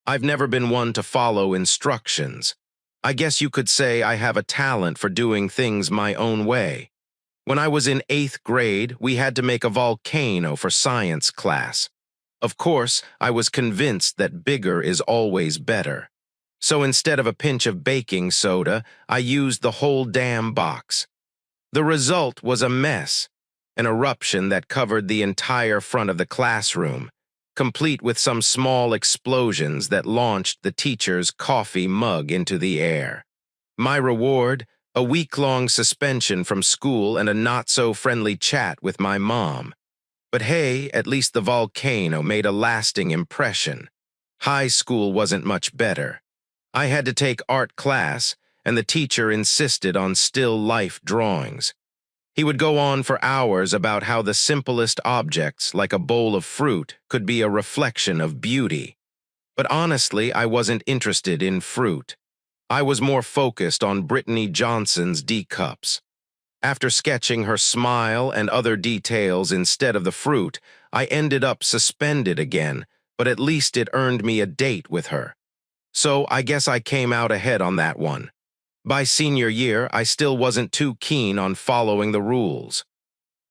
I've never been one to follow instructions. I guess you could say I have a talent for doing things my own way. When I was in 8th grade, we had to make a volcano for science class. Of course, I was convinced that bigger is always better. So instead of a pinch of baking soda, I used the whole damn box. The result was a mess, an eruption that covered the entire front of the classroom, complete with some small explosions that launched the teacher's coffee mug into the air. My reward? A week-long suspension from school and a not-so-friendly chat with my mom. But hey, at least the volcano made a lasting impression. High school wasn't much better. I had to take art class, and the teacher insisted on still life drawings. He would go on for hours about how the simplest objects, like a bowl of fruit, could be a reflection of beauty. But honestly, I wasn't interested in fruit. I was more focused on Brittany Johnson's D-cups. After sketching her smile and other details instead of the fruit, I ended up suspended again, but at least it earned me a date with her. So I guess I came out ahead on that one. By senior year, I still wasn't too keen on following the rules.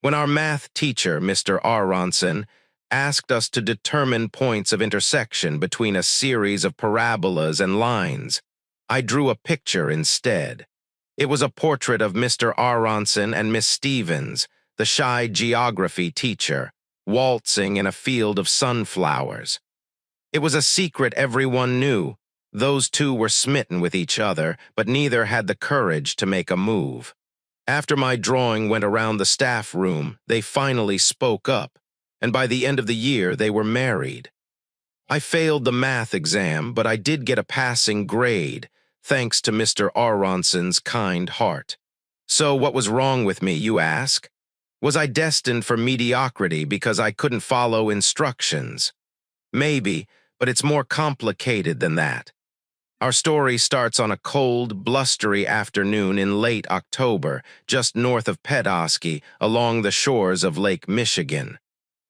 When our math teacher, Mr. Aronson, asked us to determine points of intersection between a series of parabolas and lines, I drew a picture instead. It was a portrait of Mr. Aronson and Miss Stevens, the shy geography teacher, waltzing in a field of sunflowers. It was a secret everyone knew. Those two were smitten with each other, but neither had the courage to make a move. After my drawing went around the staff room, they finally spoke up, and by the end of the year they were married. I failed the math exam, but I did get a passing grade, thanks to Mr. Aronson's kind heart. So what was wrong with me, you ask? Was I destined for mediocrity because I couldn't follow instructions? Maybe, but it's more complicated than that. Our story starts on a cold, blustery afternoon in late October, just north of Petoskey, along the shores of Lake Michigan.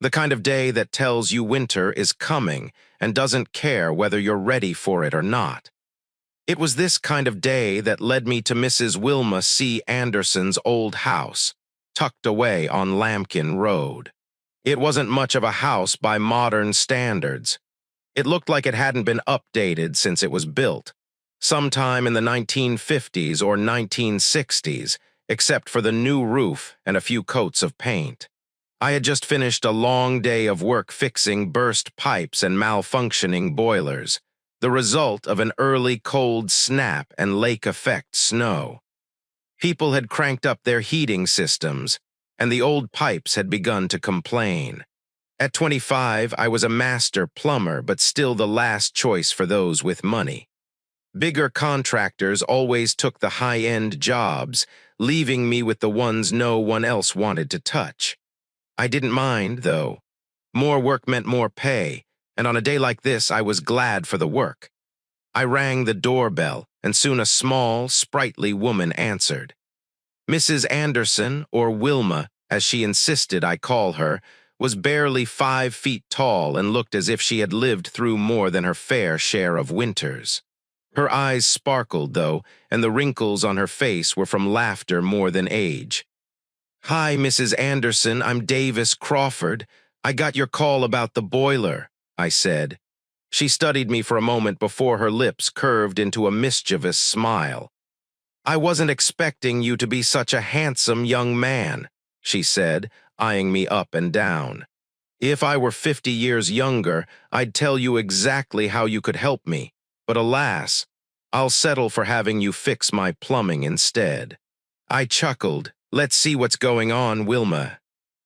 The kind of day that tells you winter is coming and doesn't care whether you're ready for it or not. It was this kind of day that led me to Mrs. Wilma C. Anderson's old house, tucked away on Lambkin Road. It wasn't much of a house by modern standards. It looked like it hadn't been updated since it was built, sometime in the 1950s or 1960s, except for the new roof and a few coats of paint. I had just finished a long day of work fixing burst pipes and malfunctioning boilers, the result of an early cold snap and lake effect snow. People had cranked up their heating systems, and the old pipes had begun to complain. At 25, I was a master plumber, but still the last choice for those with money. Bigger contractors always took the high-end jobs, leaving me with the ones no one else wanted to touch. I didn't mind, though. More work meant more pay, and on a day like this, I was glad for the work. I rang the doorbell, and soon a small, sprightly woman answered. Mrs. Anderson, or Wilma, as she insisted I call her, was barely 5 feet tall and looked as if she had lived through more than her fair share of winters. Her eyes sparkled, though, and the wrinkles on her face were from laughter more than age. "Hi, Mrs. Anderson, I'm Davis Crawford. I got your call about the boiler," I said. She studied me for a moment before her lips curved into a mischievous smile. "I wasn't expecting you to be such a handsome young man," she said, eyeing me up and down. "If I were 50 years younger, I'd tell you exactly how you could help me, but alas, I'll settle for having you fix my plumbing instead." I chuckled. "Let's see what's going on, Wilma."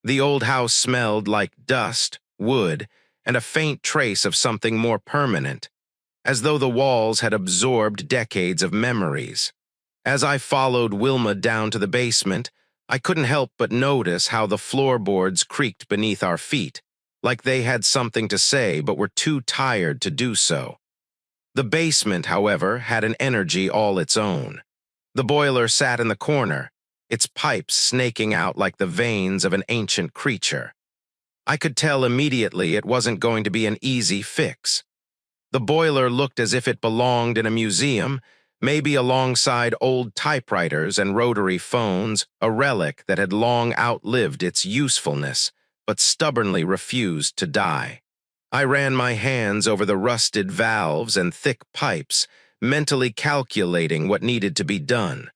The old house smelled like dust, wood, and a faint trace of something more permanent, as though the walls had absorbed decades of memories. As I followed Wilma down to the basement, I couldn't help but notice how the floorboards creaked beneath our feet, like they had something to say but were too tired to do so. The basement, however, had an energy all its own. The boiler sat in the corner, its pipes snaking out like the veins of an ancient creature. I could tell immediately it wasn't going to be an easy fix. The boiler looked as if it belonged in a museum, maybe alongside old typewriters and rotary phones, a relic that had long outlived its usefulness, but stubbornly refused to die. I ran my hands over the rusted valves and thick pipes, mentally calculating what needed to be done.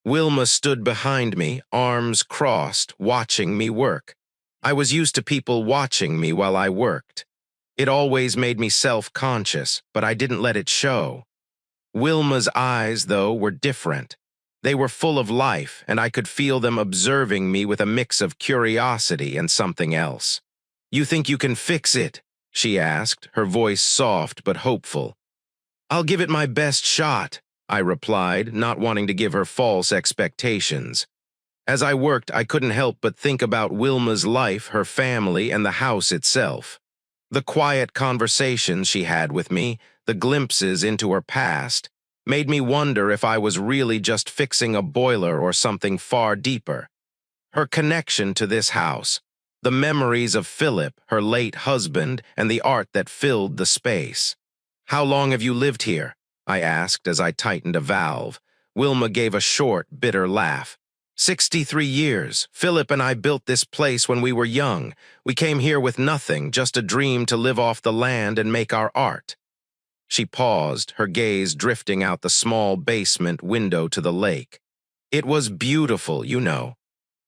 Wilma stood behind me, arms crossed, watching me work. I was used to people watching me while I worked. It always made me self-conscious, but I didn't let it show. Wilma's eyes, though, were different. They were full of life, and I could feel them observing me with a mix of curiosity and something else. "You think you can fix it?" she asked, her voice soft but hopeful. "I'll give it my best shot," I replied, not wanting to give her false expectations. As I worked, I couldn't help but think about Wilma's life, her family, and the house itself. The quiet conversations she had with me, the glimpses into her past, made me wonder if I was really just fixing a boiler or something far deeper. Her connection to this house, the memories of Philip, her late husband, and the art that filled the space. "How long have you lived here?" I asked as I tightened a valve. Wilma gave a short, bitter laugh. 63 years. Philip and I built this place when we were young. We came here with nothing, just a dream to live off the land and make our art." She paused, her gaze drifting out the small basement window to the lake. "It was beautiful, you know.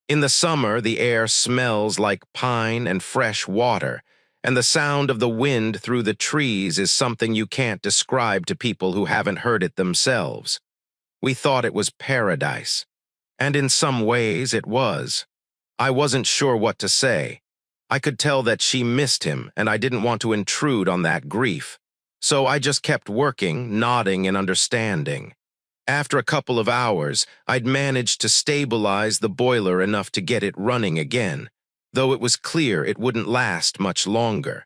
In the summer, the air smells like pine and fresh water, and the sound of the wind through the trees is something you can't describe to people who haven't heard it themselves. We thought it was paradise. And in some ways it was. I wasn't sure what to say. I could tell that she missed him, and I didn't want to intrude on that grief. So I just kept working, nodding in understanding. After a couple of hours, I'd managed to stabilize the boiler enough to get it running again, though it was clear it wouldn't last much longer.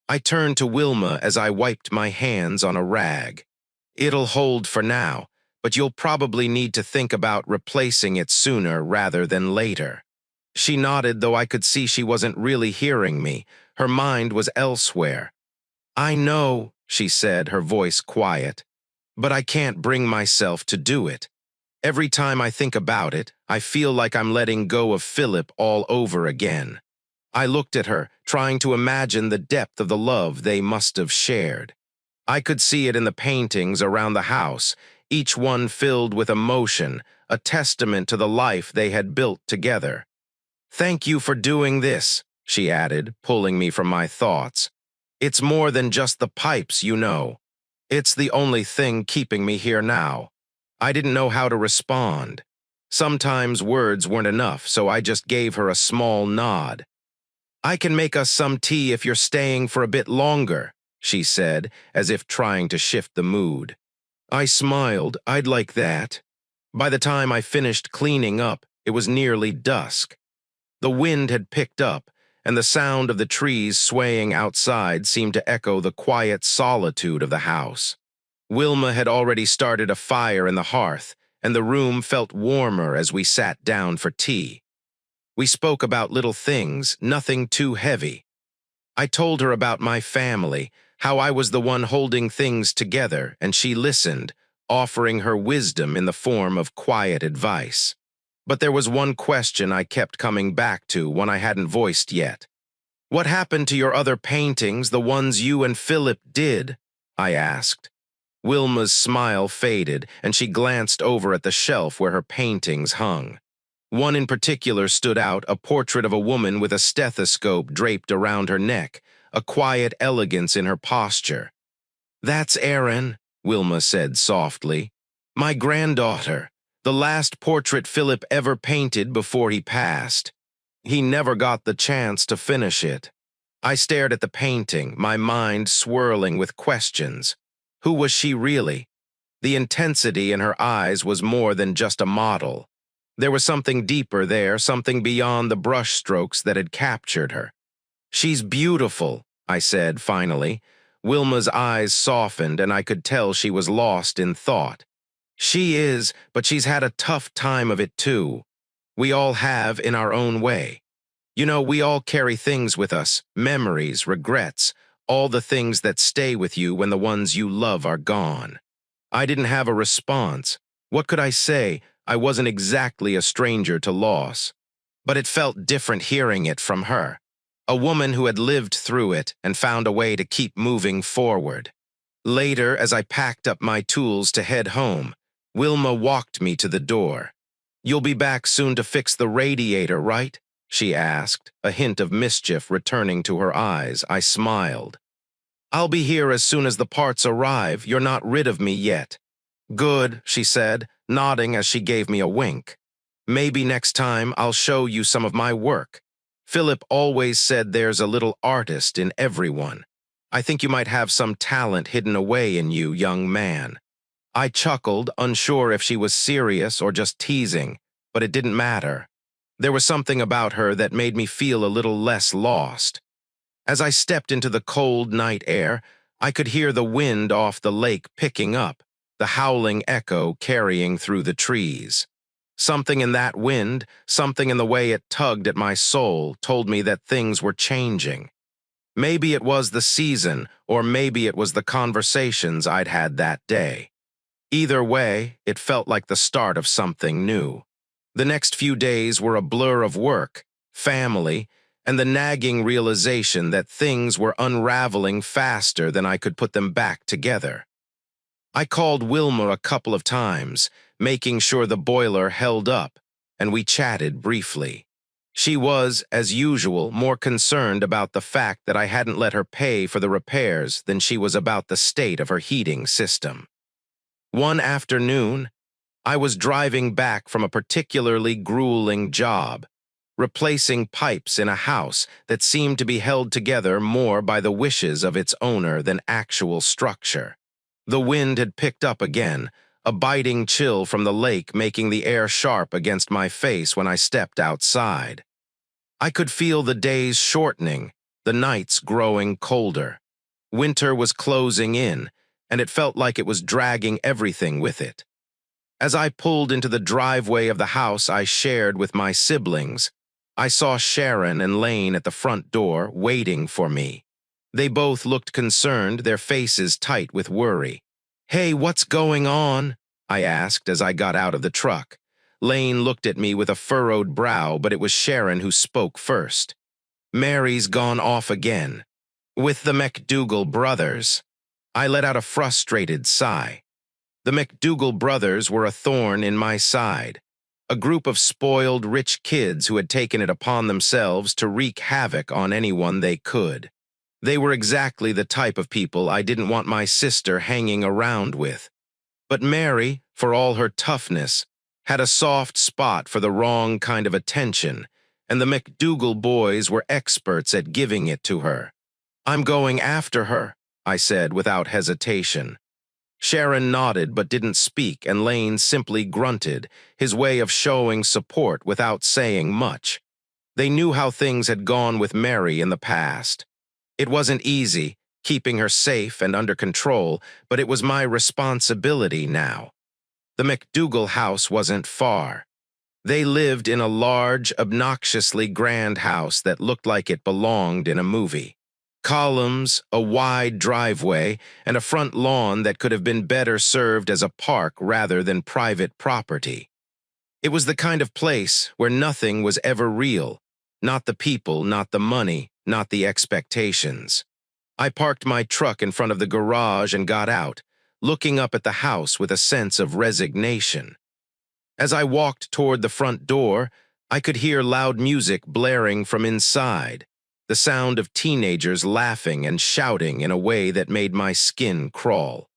I turned to Wilma as I wiped my hands on a rag. "It'll hold for now, but you'll probably need to think about replacing it sooner rather than later." She nodded, though I could see she wasn't really hearing me. Her mind was elsewhere. "I know," she said, her voice quiet, "but I can't bring myself to do it. Every time I think about it, I feel like I'm letting go of Philip all over again." I looked at her, trying to imagine the depth of the love they must have shared. I could see it in the paintings around the house, each one filled with emotion, a testament to the life they had built together. "Thank you for doing this," she added, pulling me from my thoughts. "It's more than just the pipes, you know. It's the only thing keeping me here now." I didn't know how to respond. Sometimes words weren't enough, so I just gave her a small nod. "I can make us some tea if you're staying for a bit longer," she said, as if trying to shift the mood. I smiled. "I'd like that." By the time I finished cleaning up, it was nearly dusk. The wind had picked up, and the sound of the trees swaying outside seemed to echo the quiet solitude of the house. Wilma had already started a fire in the hearth, and the room felt warmer as we sat down for tea. We spoke about little things, nothing too heavy. I told her about my family, how I was the one holding things together, and she listened, offering her wisdom in the form of quiet advice. But there was one question I kept coming back to, one I hadn't voiced yet. "What happened to your other paintings, the ones you and Philip did?" I asked. Wilma's smile faded, and she glanced over at the shelf where her paintings hung. One in particular stood out, a portrait of a woman with a stethoscope draped around her neck, a quiet elegance in her posture. "That's Erin," Wilma said softly. "My granddaughter. The last portrait Philip ever painted before he passed. He never got the chance to finish it." I stared at the painting, my mind swirling with questions. Who was she really? The intensity in her eyes was more than just a model. There was something deeper there, something beyond the brushstrokes that had captured her. "She's beautiful," I said finally. Wilma's eyes softened, and I could tell she was lost in thought. "She is, but she's had a tough time of it too. We all have in our own way. You know, we all carry things with us, memories, regrets, all the things that stay with you when the ones you love are gone. I didn't have a response. What could I say? I wasn't exactly a stranger to loss. But it felt different hearing it from her, a woman who had lived through it and found a way to keep moving forward. Later, as I packed up my tools to head home, Wilma walked me to the door. "You'll be back soon to fix the radiator, right?" she asked, a hint of mischief returning to her eyes. I smiled. "I'll be here as soon as the parts arrive. You're not rid of me yet." "Good," she said, nodding as she gave me a wink. "Maybe next time I'll show you some of my work. Philip always said there's a little artist in everyone. I think you might have some talent hidden away in you, young man." I chuckled, unsure if she was serious or just teasing, but it didn't matter. There was something about her that made me feel a little less lost. As I stepped into the cold night air, I could hear the wind off the lake picking up, the howling echo carrying through the trees. Something in that wind, something in the way it tugged at my soul, told me that things were changing. Maybe it was the season, or maybe it was the conversations I'd had that day. Either way, it felt like the start of something new. The next few days were a blur of work, family, and the nagging realization that things were unraveling faster than I could put them back together. I called Wilma a couple of times, making sure the boiler held up, and we chatted briefly. She was, as usual, more concerned about the fact that I hadn't let her pay for the repairs than she was about the state of her heating system. One afternoon, I was driving back from a particularly grueling job, replacing pipes in a house that seemed to be held together more by the wishes of its owner than actual structure. The wind had picked up again, a biting chill from the lake making the air sharp against my face when I stepped outside. I could feel the days shortening, the nights growing colder. Winter was closing in, and it felt like it was dragging everything with it. As I pulled into the driveway of the house I shared with my siblings, I saw Sharon and Lane at the front door waiting for me. They both looked concerned, their faces tight with worry. "Hey, what's going on?" I asked as I got out of the truck. Lane looked at me with a furrowed brow, but it was Sharon who spoke first. "Mary's gone off again. With the McDougal brothers." I let out a frustrated sigh. The McDougal brothers were a thorn in my side, a group of spoiled, rich kids who had taken it upon themselves to wreak havoc on anyone they could. They were exactly the type of people I didn't want my sister hanging around with. But Mary, for all her toughness, had a soft spot for the wrong kind of attention, and the McDougal boys were experts at giving it to her. "I'm going after her," I said without hesitation. Sharon nodded but didn't speak, and Lane simply grunted, his way of showing support without saying much. They knew how things had gone with Mary in the past. It wasn't easy, keeping her safe and under control, but it was my responsibility now. The McDougal house wasn't far. They lived in a large, obnoxiously grand house that looked like it belonged in a movie. Columns, a wide driveway, and a front lawn that could have been better served as a park rather than private property. It was the kind of place where nothing was ever real, not the people, not the money, not the expectations. I parked my truck in front of the garage and got out, looking up at the house with a sense of resignation. As I walked toward the front door, I could hear loud music blaring from inside, the sound of teenagers laughing and shouting in a way that made my skin crawl.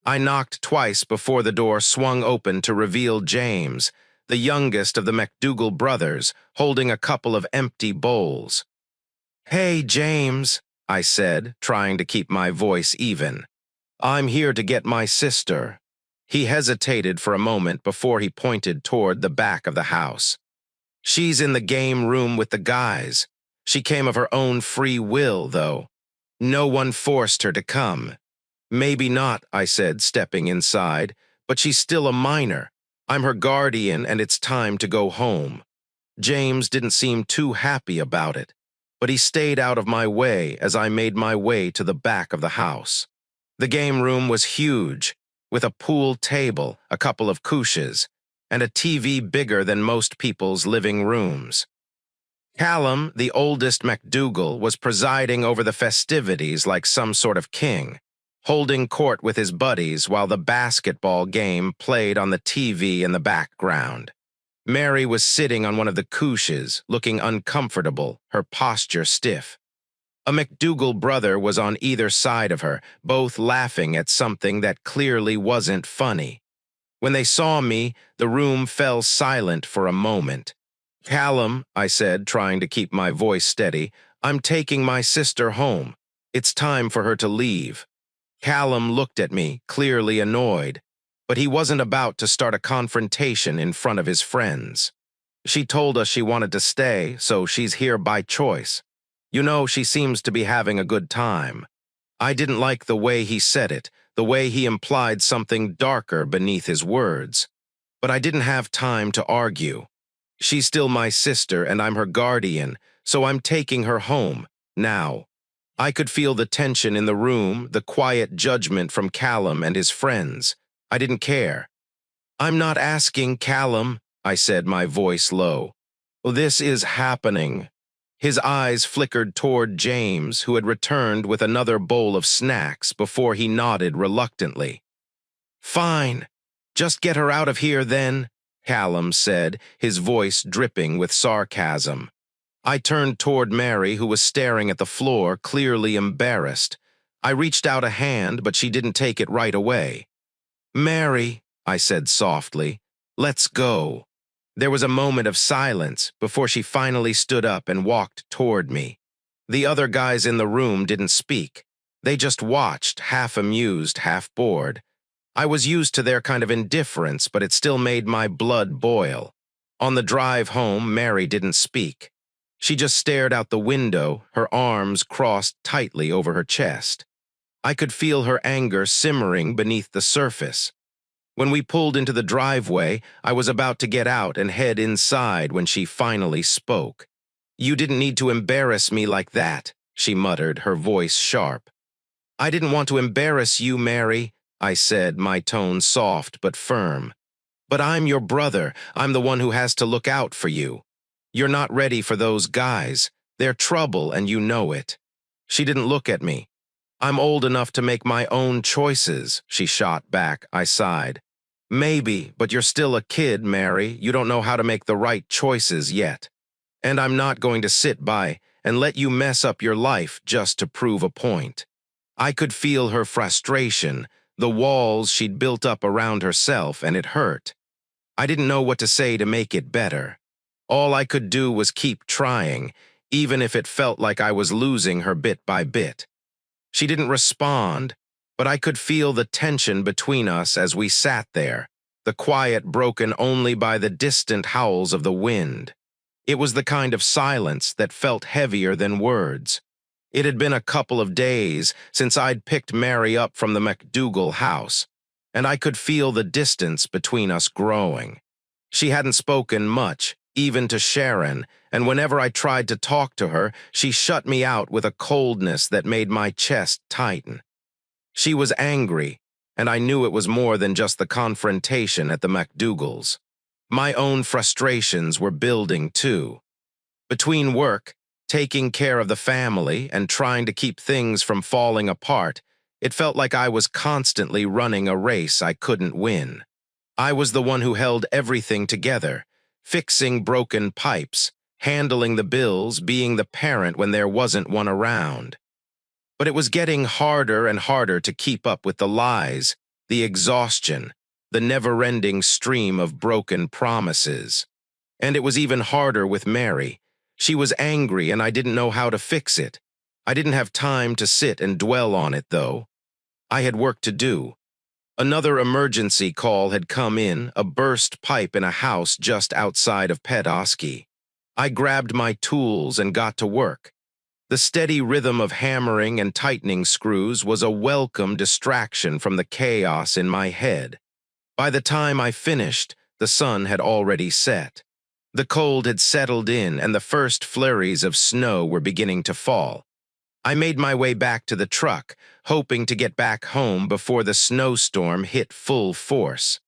I knocked twice before the door swung open to reveal James, the youngest of the McDougal brothers, holding a couple of empty bowls. "Hey, James," I said, trying to keep my voice even. "I'm here to get my sister." He hesitated for a moment before he pointed toward the back of the house. "She's in the game room with the guys. She came of her own free will, though. No one forced her to come." "Maybe not," I said, stepping inside, "but she's still a minor. I'm her guardian, and it's time to go home." James didn't seem too happy about it. but he stayed out of my way as I made my way to the back of the house. The game room was huge, with a pool table, a couple of couches, and a TV bigger than most people's living rooms. Callum, the oldest MacDougall, was presiding over the festivities like some sort of king, holding court with his buddies while the basketball game played on the TV in the background. Mary was sitting on one of the couches, looking uncomfortable, her posture stiff. A MacDougall brother was on either side of her, both laughing at something that clearly wasn't funny. When they saw me, the room fell silent for a moment. "Callum," I said, trying to keep my voice steady, "I'm taking my sister home. It's time for her to leave." Callum looked at me, clearly annoyed, but he wasn't about to start a confrontation in front of his friends. "She told us she wanted to stay, so she's here by choice. You know, she seems to be having a good time." I didn't like the way he said it, the way he implied something darker beneath his words. But I didn't have time to argue. She's still my sister and I'm her guardian, so I'm taking her home, now. I could feel the tension in the room, the quiet judgment from Callum and his friends. I didn't care. "I'm not asking, Callum," I said, my voice low. "This is happening." His eyes flickered toward James, who had returned with another bowl of snacks before he nodded reluctantly. "Fine. Just get her out of here then," Callum said, his voice dripping with sarcasm. I turned toward Mary, who was staring at the floor, clearly embarrassed. I reached out a hand, but she didn't take it right away. "Mary," I said softly, "let's go." There was a moment of silence before she finally stood up and walked toward me. The other guys in the room didn't speak. They just watched, half amused, half bored. I was used to their kind of indifference, but it still made my blood boil. On the drive home, Mary didn't speak. She just stared out the window, her arms crossed tightly over her chest. I could feel her anger simmering beneath the surface. When we pulled into the driveway, I was about to get out and head inside when she finally spoke. "You didn't need to embarrass me like that," she muttered, her voice sharp. "I didn't want to embarrass you, Mary," I said, my tone soft but firm. "But I'm your brother. I'm the one who has to look out for you. You're not ready for those guys. They're trouble, and you know it." She didn't look at me. "I'm old enough to make my own choices," she shot back. I sighed. "Maybe, but you're still a kid, Mary. You don't know how to make the right choices yet. And I'm not going to sit by and let you mess up your life just to prove a point." I could feel her frustration, the walls she'd built up around herself, and it hurt. I didn't know what to say to make it better. All I could do was keep trying, even if it felt like I was losing her bit by bit. She didn't respond, but I could feel the tension between us as we sat there, the quiet broken only by the distant howls of the wind. It was the kind of silence that felt heavier than words. It had been a couple of days since I'd picked Mary up from the MacDougall house, and I could feel the distance between us growing. She hadn't spoken much, even to Sharon, and whenever I tried to talk to her, she shut me out with a coldness that made my chest tighten. She was angry, and I knew it was more than just the confrontation at the MacDougalls. My own frustrations were building too. Between work, taking care of the family, and trying to keep things from falling apart, it felt like I was constantly running a race I couldn't win. I was the one who held everything together, fixing broken pipes, handling the bills, being the parent when there wasn't one around. But it was getting harder and harder to keep up with the lies, the exhaustion, the never-ending stream of broken promises. And it was even harder with Mary. She was angry and I didn't know how to fix it. I didn't have time to sit and dwell on it, though. I had work to do. Another emergency call had come in, a burst pipe in a house just outside of Petoskey. I grabbed my tools and got to work. The steady rhythm of hammering and tightening screws was a welcome distraction from the chaos in my head. By the time I finished, the sun had already set. The cold had settled in and the first flurries of snow were beginning to fall. I made my way back to the truck, hoping to get back home before the snowstorm hit full force.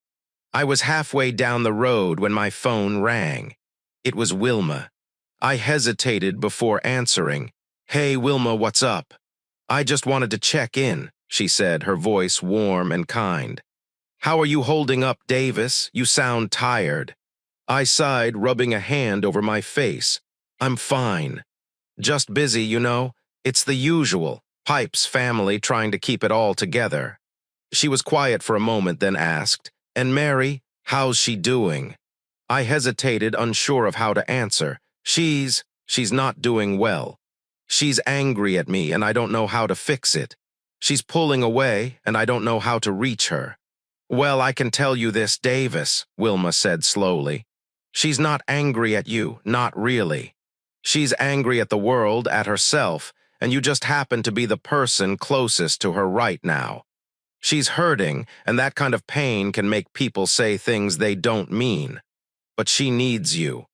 I was halfway down the road when my phone rang. It was Wilma. I hesitated before answering. "Hey, Wilma, what's up?" "I just wanted to check in," she said, her voice warm and kind. "How are you holding up, Davis? You sound tired." I sighed, rubbing a hand over my face. "I'm fine. Just busy, you know. It's the usual. Pipe's family trying to keep it all together." She was quiet for a moment, then asked, "And Mary, how's she doing?" I hesitated, unsure of how to answer. She's not doing well. She's angry at me, and I don't know how to fix it. She's pulling away, and I don't know how to reach her." "Well, I can tell you this, Davis," Wilma said slowly. "She's not angry at you, not really. She's angry at the world, at herself, and you just happen to be the person closest to her right now. She's hurting, and that kind of pain can make people say things they don't mean. But she needs you.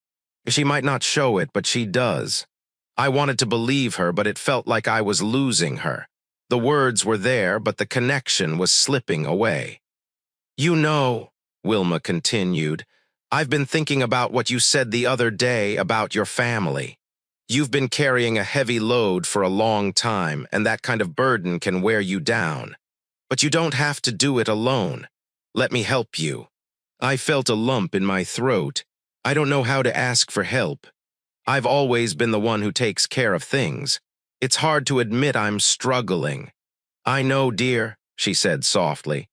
She might not show it, but she does. I wanted to believe her, but it felt like I was losing her. The words were there, but the connection was slipping away." "You know," Wilma continued, "I've been thinking about what you said the other day about your family. You've been carrying a heavy load for a long time, and that kind of burden can wear you down. But you don't have to do it alone. Let me help you." I felt a lump in my throat. I don't know how to ask for help. I've always been the one who takes care of things. It's hard to admit I'm struggling. "I know, dear," she said softly.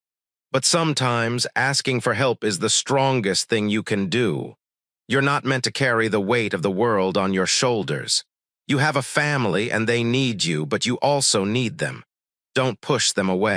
"But sometimes asking for help is the strongest thing you can do. You're not meant to carry the weight of the world on your shoulders. You have a family and they need you, but you also need them. Don't push them away."